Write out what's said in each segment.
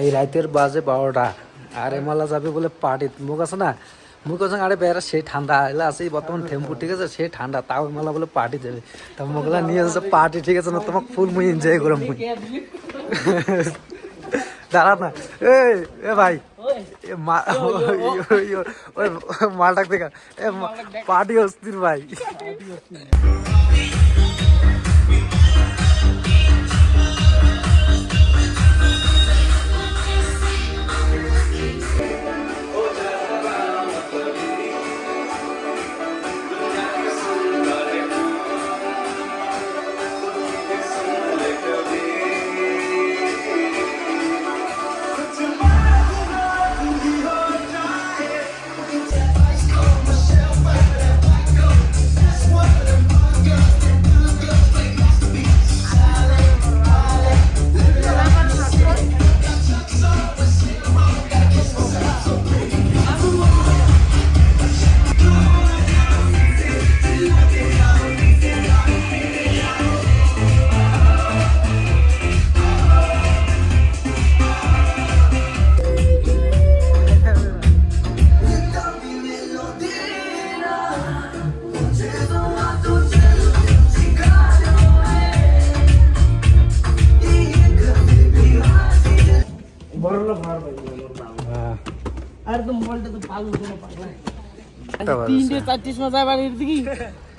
ভাই রাতের বাজে 12টা আর এমালা যাবে বলে পার্টি মুখ আছে না মুখ আছে আরে বেড়া সেই ঠান্ডা এলা আছে বর্তমান টেম্পু ঠিক আছে সেই ঠান্ডা তাও এমালা বলে পার্টি যাবে তা মুখলা নিয়ে যাচ্ছে পার্টি ঠিক আছে না তোমাকে ফুল মুই এনজয় করম মুই দাঁড়া না এ ভাই ওই মালটাক দেখা এ পার্টি অস্থির ভাই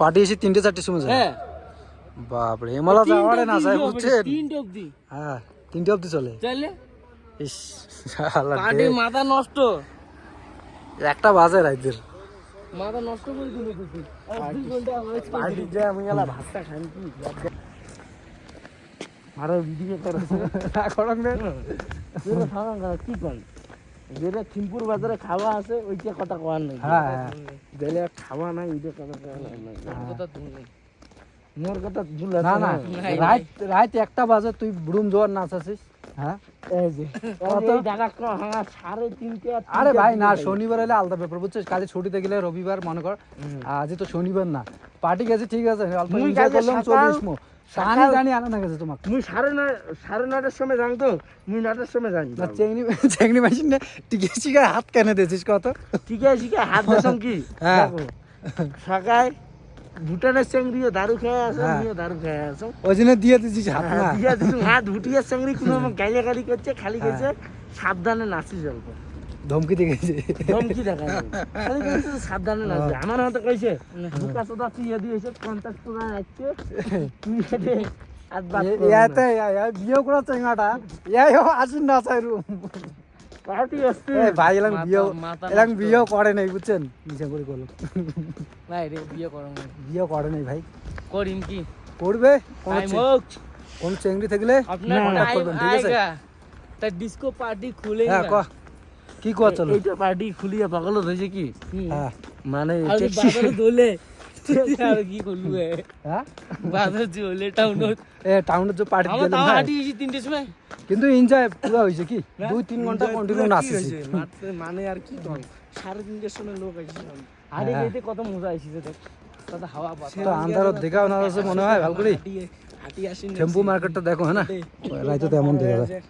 পার্টি এসে 3টে 4টের সময় যায় বাপরে এমালা যাওয়ারে না যায় বুঝছেন 3টে অবধি হ্যাঁ 3টে অবধি চলে ইস পার্টি মাথা নষ্ট একটা বাজে রাইতের মাথা নষ্ট করে দিল কিছু 2 ঘন্টা পার্টি যে আমি এলা ভাতটা খাই কি আরে ভিডিও করছ না করং না এরা খাওয়ান কি কর যেটা থিমপুর বাজারে খাওয়া আছে ওইটা কথা কোয়ার নাই হ্যাঁ দিলে খাওয়া নাই ওইটা কথা কোয়ার নাই কথা তুমি নাই মোর কথা ভুল না না রাত 1টা বাজে তুই ব্রুম জোয়ার নাচাছিস হ্যাঁ এই যে কত টাকা হ্যাঁ 3:30 আরে ভাই না শনিবার হলে আলাদা ব্যাপার বুঝছিস কালকে ছুটিতে গেলে রবিবার মনে কর আজ তো শনিবার না পার্টি গেছে ঠিক আছে অল্প এনজয় করলাম 40 মো সানি জানি আনা না গেছে তোমাকে মুই 9:30 সময় যাই তো মুই 9টার সময় যাই না চেংনি মেশিন নে টিকে চিকা হাত কেনে দিছিস কত টিকে চিকা হাত দেছম কি হ্যাঁ সকাল ভুটানের চেংড়িও দারু খেয়ে আছে আমিও দারু খেয়ে আছে ওজনে দিয়ে দিছিস হাত না দিয়ে দিছিস হাত ভুটিয়া চেংড়ি কোন গাইলে গালি করছে খালি কইছে সাবধানে নাচিস অল্প ধমকি দেখাইছে ধমকি দেখাই খালি কইছে সাবধানে নাচবে আমার মত কইছে বুকা সদা দিয়ে দিয়েছে 50 টাকা আছে তুই দে আজ বাদ ইয়াতে বিয়ে করা চেঙ্গাটা ইয়াও আসুন না চাইরু পার্টি আসছে এই ভাই এলাং বিয়ে করে নাই বুঝছেন নিচে করে করলো ভাই রে বিয়ে করে নাই ভাই করিম কি করবে কোন চেংড়ি থাকলে আপনার কন্টাক্ট করবেন ঠিক আছে তা ডিস্কো পার্টি খুলে হ্যাঁ কি কো চলো এইটা পার্টি খুলিয়া পাগল হইছে কি হ্যাঁ মানে বাজারে দোলে আর কি করলু হ্যাঁ বাজারে দোলে টাউনত যে পার্টি দিলাম না পার্টি এসে 3টের সময় কিন্তু এনজয় পুরো হইছে কি 2-3 ঘন্টা কন্টিনিউ নাচছে মানে আর কি কম 3:30 সময় লোক আইছে আরে এতে কত মজা আইছে দেখ কত হাওয়া বাতাস তো আন্ধারত দেখাও না আছে মনে হয় ভালো করে হাঁটি আসেন টেম্পু মার্কেটটা দেখো হ্যাঁ না রাইতো তেমন দেখা যায়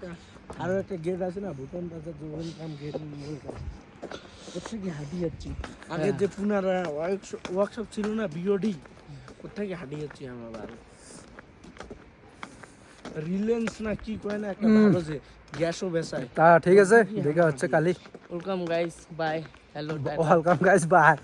আর একটা গেট আছে না ভুটান বাজার জোন কাম গেট মূল কাম কোথায় কি হাঁটি যাচ্ছি আগে যে পুনারা ওয়ার্কশপ ছিল না বিওডি কোথায় কি হাঁটি যাচ্ছি আমরা আর রিলায়েন্স না কি কয় না একটা ভালো যে গ্যাসও বেচায় তা ঠিক আছে দেখা হচ্ছে কালি welcome guys bye hello welcome guys by